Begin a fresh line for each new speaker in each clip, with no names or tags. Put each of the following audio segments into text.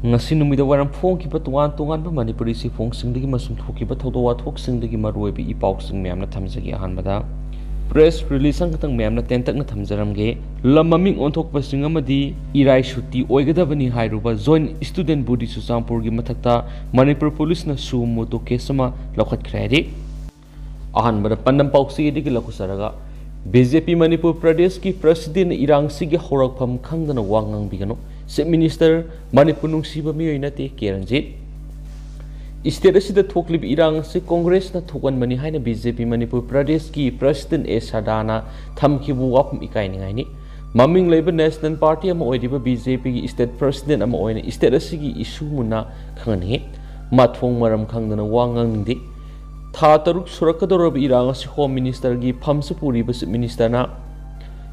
ngasi numida waram phongkiba tungan tungan ba manipuri si phongsingdagi masum thokiba thodo wathoksingdagi maroibi ipausing myamna thamjagi ahanbada press release angtang myamna tentakna thamjaramge lamaming onthokpasing amadi Erai suti oigadabani hairuba joint student body Ccpur gi mathakta Manipur police na sumu to kesama lokhat khraidi ahanbada pandam pauksi digi lakusaraga BJP Manipur Pradesh ki president irang sigi horakpham khangdana wangang bigano Chief Minister Manipur nungsiba miyoinate Keranjit State asida thoklib irang se Congress na thokan mani haina BJP Manipur Pradesh ki President A Sadana thamkibu wapum ikainingai ni maming leiba National Party ama oidiba BJP ki State President ama oina state asigi issue muna khangani mathong maram khangdana wangang ningdi tha taruk surakadorab irang se Home Minister gi phamse puriba Chief Minister na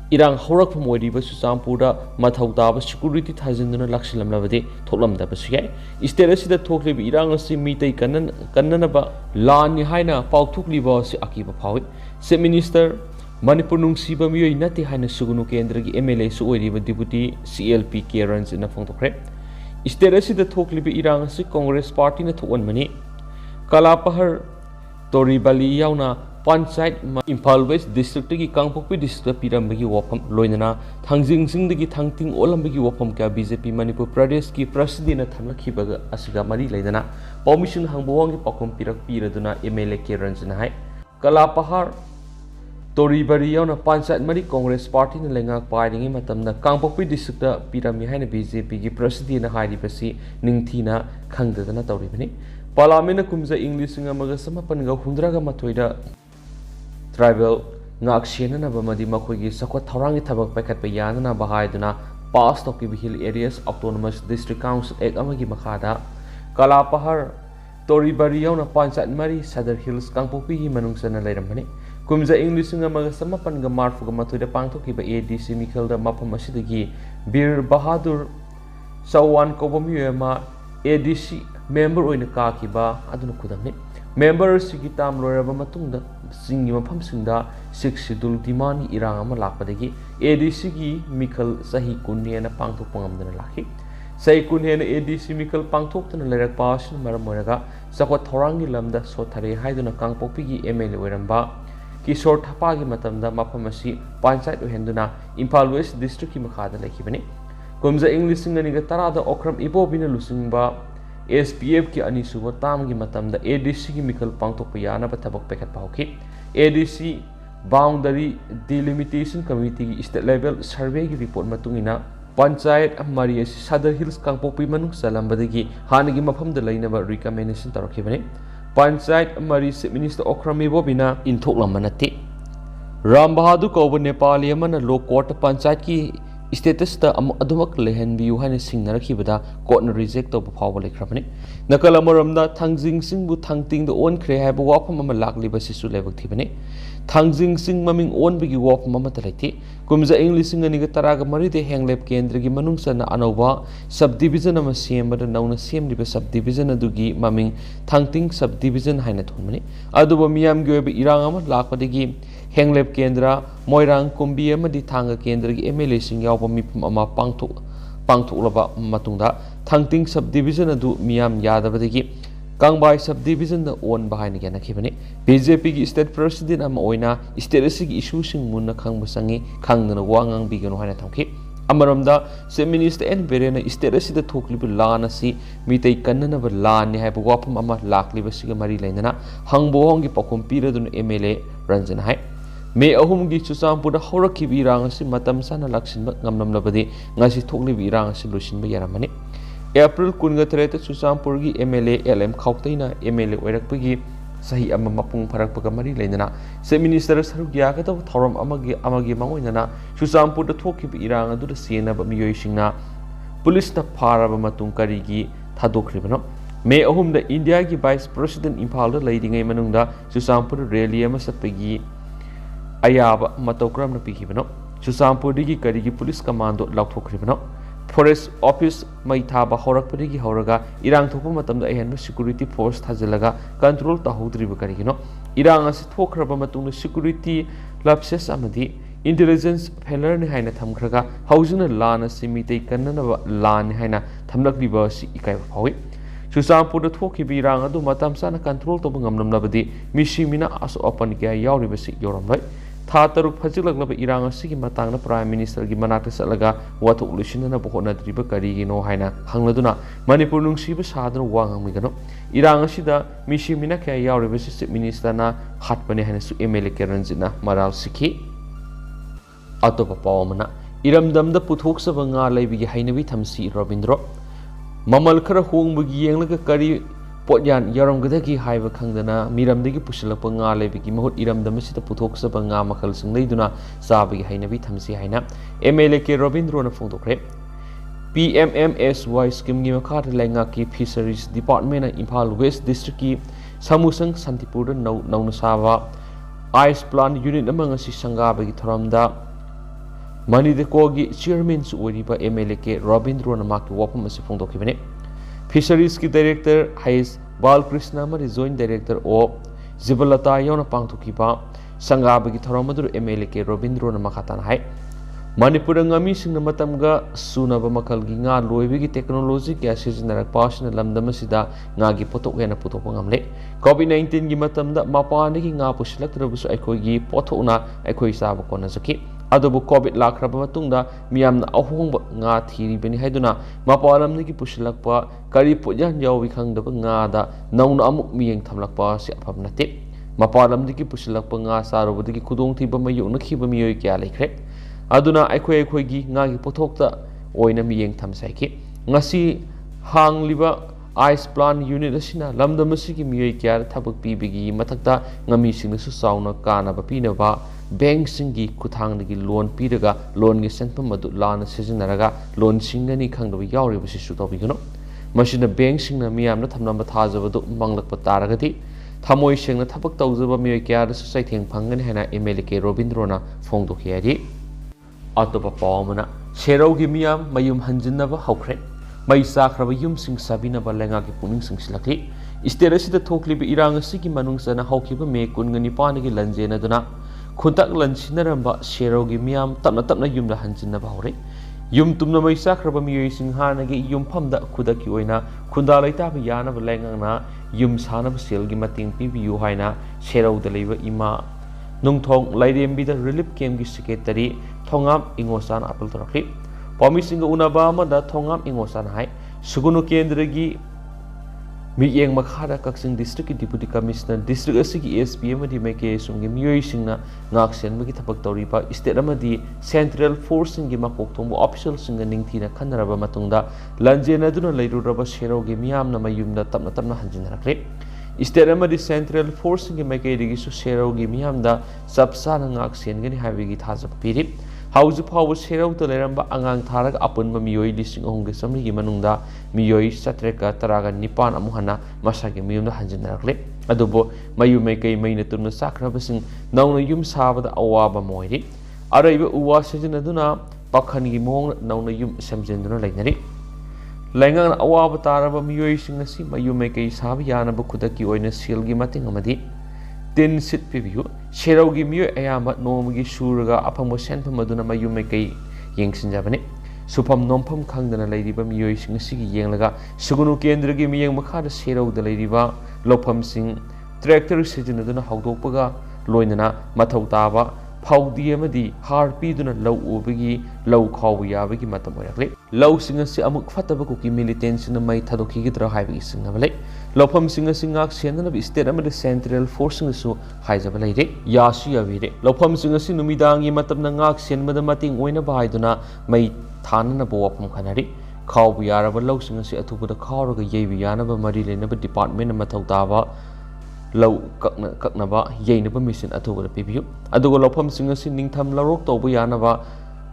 irang horak from oidiba Ccpur mathakta security thajinduna lakshilam labade thoklam da basiyai state asida thoklib irang asi mitei kannana ba lan ni haina pauthukliba si akiba phawi Chief Minister Manipur nungsiba miyoi nati haina sugunu kendra gi MLA su oidiba deputy CLP Kerans na phongthokre state asida thoklib irang asi Congress party na thokwan mani kalapahar toribali yauna Panchayat Imphal West District ki Kangpokpi District Pirambagi Wapam Loinana Thangjing Singdagi Thangting Olambagi Wapam ka BJP Manipur Pradesh ki President Thamlakhibaga asiga mari leidana permission hangbuwang ki pakom pirak piraduna MLA Keranjina hai Kalapahar Toribari yauna Panchayat mari Congress Party na lengak pairingi matamna Kangpokpi District Pirami haina BJP ki President hairibasi ningthina khangdadana tawribani Parliament kumza English nga maga samapanga hundraga mathoida Tribal ngak siena na bamadi makhoi sakwa thorangi thabak pakhat pa yana na bahaiduna pass to hill areas autonomous district council ek amagi makhada kalapahar toribari yauna panchayat mari Sadar Hills Kangpokpi gi manungsana leiramani kumza English nga maga samapanga marfuga mathoida pangthokiba ADC Mikhalda mafam asidagi Bir Bahadur Sawan Kobomyema ADC member oina kakiba aduna kudamni member sigi tam loiraba matungda singi mafam singda 6 schedule dimani irang ama lakpadagi ADC gi Mikhal sahi kunne na pangthok pangamdana lakhi sahi kunne na ADC Mikhal pangthoktana lerak pasin maram moraga sakwa thorangi lamda sothare haiduna Kangpokpi gi MLA oiramba Kishore Thapa gi matamda mafam asi panchayat ohenduna Imphal West district ki makhada lekhibani kumza English singani ga tarada okram ibobina lusingba SPF ki ani suba tam gi matamda ADC gi Mikhal pangthokpa yana ba thabak pekhat pauki ADC boundary delimitation committee gi state level survey gi report matungina panchayat amari asi Sadar Hills Kangpokpi manung salambadagi hanagi mafam da laina ba recommendation tarakhibani panchayat amari Chief Minister Okrami bobina inthoklam manati Ram Bahadur Kauba Nepali amana law court panchayat ki status ta adumak lehen biu haina singnarakibada court na reject to phawba lekhrabani nakala moramda Thangjing Sing bu thangting do on khre haiba wafam ama lakli ba sisu lebak thibani Thangjing Sing maming on bigi wafam ama talaiti kumza English ngani ga taraga mari de henglep kendra gi manungsa na anova subdivision ama sembada nauna semliba subdivision adugi maming thangting subdivision haina thonmani aduba miyam gi oiba irang ama lakpadagi henglep kendra moirang kumbi amadi thanga kendra gi MLA sing yawba mipum ama pangthoklaba matungda thangting subdivision adu miyam yadabadagi Kangbai subdivision na on bahaina gena khibani BJP gi state president ama oina state asigi issue sing munna khangbasangi khangdana wangang bigano haina thamki amaramda Chief Minister N Berena state asida thoklibi lan asi mitei kannana ba lan ni haiba wapam ama lakliba siga mari lainana hangbo hongi pakom piradun MLA Ranjan hai May ahum gi Ccpur da horakhibi irang asi matam sana laksinba ngamnamlabadi ngasi thoklibi irang asi lusinba yaramani April 13 ta Ccpur gi MLA LM Khawtaina MLA oirakpagi sahi ama mapung pharakpaga mari leinana Chief Minister Sarugya ka taw thoram amagi mangoinana Ccpur da thokhibi irang adu da siena ba miyoi singna police ta pharaba matung karigi thadokhribano May ahum da India gi Vice President Imphal da leidingai manungda Ccpur rally ama satpagi ayaba matokram na pikibano Ccpur digi karigi police commando lauthokhribano Forest Office mai thaba horakpadigi horaga irang thokpa matamda ahenba security force thajalaga control tahodriba karigino irang asi thokraba matungna security lapses amadi intelligence failure ni haina thamkhraga haujuna lan asi mitei kannana lan haina thamlakliba si ikai phawi Chusampur da thoki bi rang adu matam sana control to bangam nabadi mishimina aso open kya yauri basi yoramlai tha taruk phajilaglaba irang asi gi matangna prime minister gi manakta salaga wathuk lusinna bohona driba kari gi no haina hangladuna manipur nungsiba sadana wang migano irang asi da mishimina kya yauri basi chief minister na hatpane haina su mla keranjina maral sikhi atopa pawamana iramdamda puthok nga laibi gi hainabi thamsi Robindro Mamal khara hongbugi yenglaga kari potyan yaramgadagi haiba khangdana miramdagi pusilakpa nga leibigi mahut iramdamasida puthoksaба nga makhalsing leiduna sabagi hainabi thamsi haina MLA ke Robindro na phongdokre PMMSY scheme gi makhata lenga ki fisheries department na Imphal West district ki Samusang Santipur da nauna saba ice plant unit amang asi sangabagi thoramda Manideko chairman su oriba MLA ke Robindro na maki wapam asi phongdokibane Fisheries ki director Hais Balkrishna mari joint director o Zibalata yona pangthukiba sangabagi thoramadru MLA ke Robindro na makatan hai Manipur ngami singna matamga sunaba makalgi nga loibigi technology kya siznarak pasna lamdamasida nga gi potok hena putok ngamle COVID-19 gi matamda mapani gi nga pusilaktrabusu aikoi gi pothona aikoi saba kona zaki adubu COVID lakraba matungda miyamna ahongba nga thiribani haiduna mapalamnigi pusilakpa kari pujan yawi khangdaba nga da nauna amuk miyeng thamlakpa si aphamnate mapalamnigi pusilakpa nga sarubadigi khudongthiba mayukna khiba miyoi kya laikre aduna aikoi gi nga gi pothokta oina miyeng thamsaiki ngasi hangliba ice plant unit asina lamdamasigi miyoi kya thabak pibigi mathakta ngami singsu sauna kana ba pinaba bank singi kuthangdagi loan piraga loan gi senpam madu lana sizinaraga loan singani khangdaba yauri basi su tobigino masina bank singna miyamna thamnamba thajabadu manglakpa taragati thamoi sengna thabak tawjaba miyoi kya da su saitheng phangani hena MLA ke Robindro na phongdokhiyari atopa pawamana seraugi miyam mayum hanjinnaba haukhre mai sakraba yum sing sabinaba lenga ki puning sing silakli state asida thokliba irang asigi manungsana haukiba me kungani panigi lanjena duna khuntak lansinaramba seraugi miyam tapna yumda hanjinnaba haure yum tumna mai sakraba miyoi sing hanagi yum phamda khudaki oina khunda laitaba yanaba lengangna yum sanaba selgi mating pibiyu haina serauda leiba ima nungthong lairembida relief camp gi secretary thongam ingosan apel torakli Pamising unaba amada thongam ingosan hai sugunu kendra gi miyeng makhara kaksing district deputy commissioner district asigi SPM di meke sumgi miyoi singna ngaksen magi thapak toripa state amadi central force gi makok thongbu official singa ningthina khanaraba matungda lanjena duna leiruraba serogi miyam na mayumda tapna hanjinarakre state amadi central force gi meke digi su serogi miyamda sapsa na ngaksen gani habigi thajap piri Hauju Power Serau to Leramba Angang Tarak upon Mamioi listing on the Samri Manunda, Mioi, Satreka, Taraga, Nipan, Amuhana, Masaki, Mium the Hanjanarakle, Adobo, Mayu make a mainatuna sacrificing, now yum sava the Awaba Moiri, Araba Uwa Sajinaduna, Pakani Mong, now yum Samjenduna Lainari. Langan Awaba Taraba Mioi Singasi, Mayu make a Saviana Bukudaki or in a Silgi Mating Amadi. Tin sit preview, Seraugi Mu Ayama Nomagi Suraga upon was sent from Maduna Mayu make a Yanks in Japanese. Supam Nompam Kangana Lady Bamio Singasi Yangaga, Sugunu Kendragi Miang Makada Serau the Lady Ba, Lopam Sing, Tractor Sijinaduna Haudopaga, Loinana, Matautaba, Pau Diamadi, Harpiduna Low Ubigi, Low Kawiyabigi Matamoyakli, Low Singasi Amuk Fatabakuki militants in the Mai Tadoki Drahavi Singavale. Lopam singa singak sienna bi state amada central force su haijaba leire yasu yavire lopam singa si numidangi matamna ngak sienmada mating oina baiduna mai thanana bopam khanari khawbu yaraba law singa si athubuda khawraga yebi yanaba mari lenaba department mathau taba law kaknaba yeinaba mission athubuda pibiu adugo lopam singa si ningtham larok tobu yanaba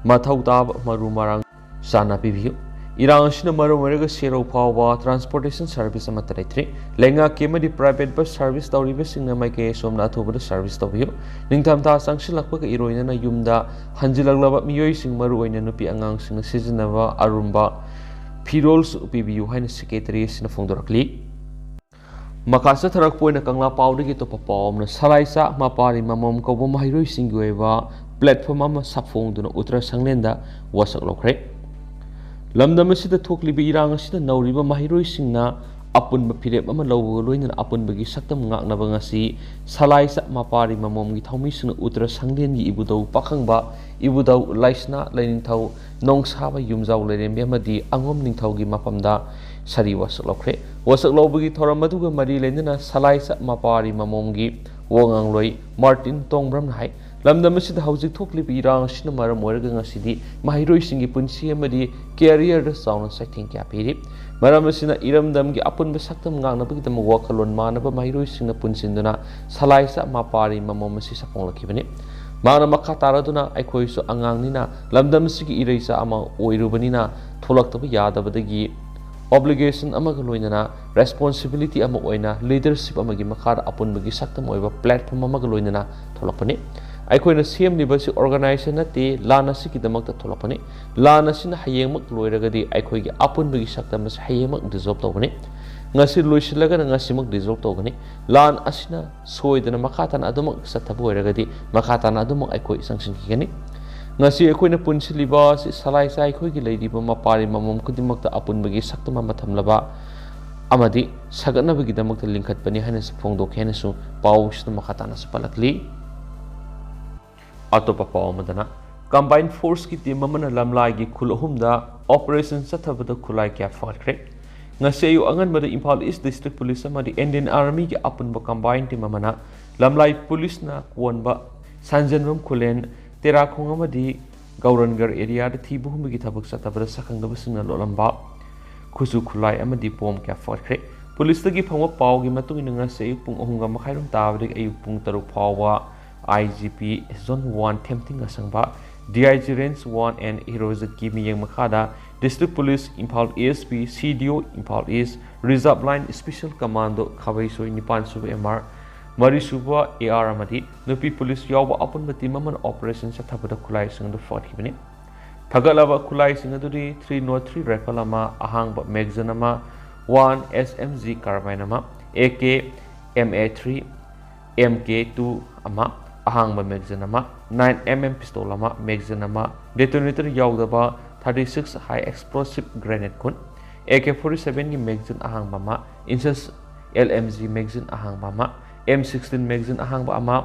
mathau taba maru marang sana pibiu Iran Shinamaru Maraga Sero Power Transportation Service Amatari, Lenga Kimadi private bus service Tauribus in the Make Somna to service of you. Ningtamta Sanction Laka Iroina Yumda, Hanjila Mio sing Maru in Nupi Angang in the season of Arumba, Pirols PBU High Secretaries in the Fondorakli. Makasa Tarak Point a Kangla Powder get up a palm, Salaisa, Mapari, Mamom Kobo Mahiro Singueva, platform ama sapfongduna Uttara Sanglenda wasak lokre. Lamdam asida thokliba irang asida nauriba mahiroisingna apunba phirep ama lawba loinana apunbagi saktam ngaknaba ngasi salai sa mapari mamomgi thaumisingna Uttara Sanglengi ibudau pakhangba ibudau laisna lainingthau nongsaba yumjau lerembe amadi angom ningthaugi mapamda sari wasak lokre. Wasak lawbagi thoram maduga mari leinana salai sa mapari mamomgi Wongangloi Martin Tongbram hai lamdam asida hauzik thokliba irang asina maram oiraga ngasidi mahiroisingi punsi amadi career da sauna saithing kya piri maram asina iramdamgi apunba saktam ngangnabagidam wakalon manaba mahiroisingna punsinduna salai sa mapari mamom asi saponglakibani mana makha taraduna aikhoisu angangnina lamdam asigi ireisa ama oirubanina tholaktabu yadabadagi obligation amaga loinana responsibility ama oina leadership amagi makhara apunbagi saktam oiba platform amaga loinana tholakpani aikhoina semlibasi organization nate lana sikidamakta tholakpani lana sina hayengmak loiragadi aikhoigi apunbagi saktam as hayengmak dissolve tawbani ngasi loisilaga ngasimak dissolve tawgani lan asina soidana makhatana adumak sathabu oiragadi makhatana adumak aikhoi sanction kigani ngasi aikoina punsiliba si salai sai khoigi leiriba mapari mamom kudimakta apunbagi saktama mathamlaba amadi sagatnabagi damakta lingkhatpani hana sphongdok henasu pawsna makhatana supalakli atopa pawamadana combined force ki team amana lamlai gi khulhumda operation sathabada khulai kya fakre ngasi ayu anganbada Imphal East District Police amadi Indian Army gi apunba combined team amana lamlai police na kwonba sanjanram khulen Terakong amadi Gaurangar area da thibu humigi thabak satabada sakangdaba singna lolamba khusu khulai amadi pom kya fakre police tagi phangwa pawgi matungina ngasi pung ohunga makhairum tabrik ayu pung taruk phawa IGP Zone 1 tempting asangba DIG Range 1 and Heroes ki miyeng makhada District Police Imphal ASP CDO Imphal East Reserve Line Special Commando Khawaisoi Nipan Suba MR Mari Suba AR amadi nupi police yawba apun bati maman operation sathabada khulai singdu fathibani thagalaba khulai singduri 303 rifle ama ahangba magazine ama 1 SMG carbine ama AK MA3 MK2 ama ahangba magazine ama 9mm pistol ama magazine ama detonator yawdaba 36 high explosive grenade kun AK47 gi magazine ahangba ma inches LMG magazine ahangba ma M16 magazine ahangba ama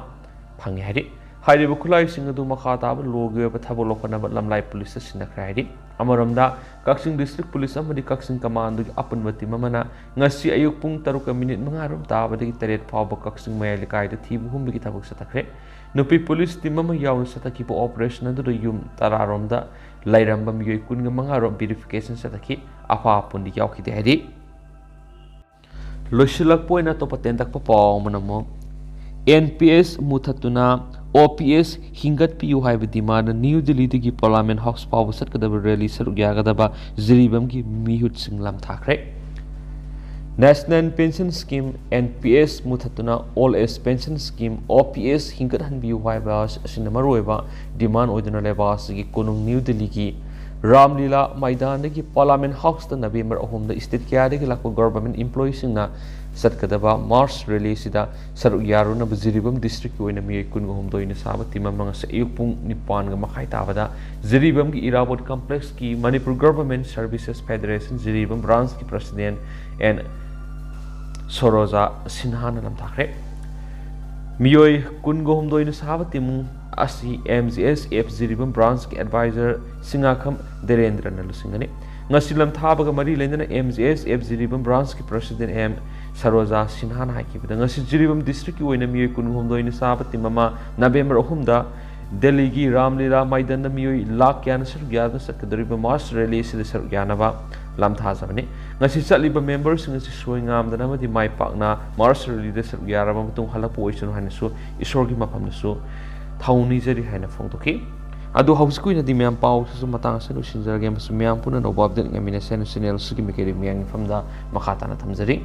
phangi hari haibu khulai singadu makha tab loge ba thabo lokana ba lamlai police sina khraidi amaramda Kaksing District Police amadi Kaksing Command apun bati mamana ngasi ayuk pung 3 minute mangarum tabadagi teret phawba Kaksing mayali kaida thibu humbi ki thabuk satakre nupi police team ama yawn sataki po operation adu yum tararomda lairamba miyoy kunga mangarom verification sataki apa pundi yawki de hari Loshilak poina to patentak papaw manamo NPS muthatuna OPS hingat piu haiba demand New Delhi digi Parliament House power satkadaba rally saruk yagadaba ziribam gi mihut singlam thakre National Pension Scheme NPS muthatuna All Age Pension Scheme OPS hingat han biu haiba sinamaroiba demand oiduna leba sigi konung New Delhi gi Ramlila Maidan ki Parliament House ta November ahom da state kya de lakko government employees na satkadaba March release da saruk yaru na Ziribam district ko ina mi kun hom doina sabati mamanga sa yupung nipan ga makai tabada Ziribam ki Irabot complex ki Manipur Government Services Federation Ziribam branch ki president and Soroza Sinha na lam thakre miyoy kun go hom doina sabati mung asi MGS F Ziribam branch ki advisor Singakham Derendra na lusingani ngasilam thabaga mari lendana MGS F Ziribam branch ki president M Saroja Sinha na hakibada ngasi Ziribam district ki oina miyoy kun hom doina sabati mama November ahumda Delhi gi Ramlila Maidan na miyoy lak yan sar gyana sakadriba March release de sar gyana ba lam thazabani ngasi chaliba members ngasi soingam dana madi mai pakna March release de sar gyara ba mutung halapu oisun hanisu isorgi mapam su Thauni jari haina phongtoki adu hauskui na di myam pau su matang sa lu sinjar game su myam puna no babden ngamina sen channel su ki mikeri myang famda makhata na thamjari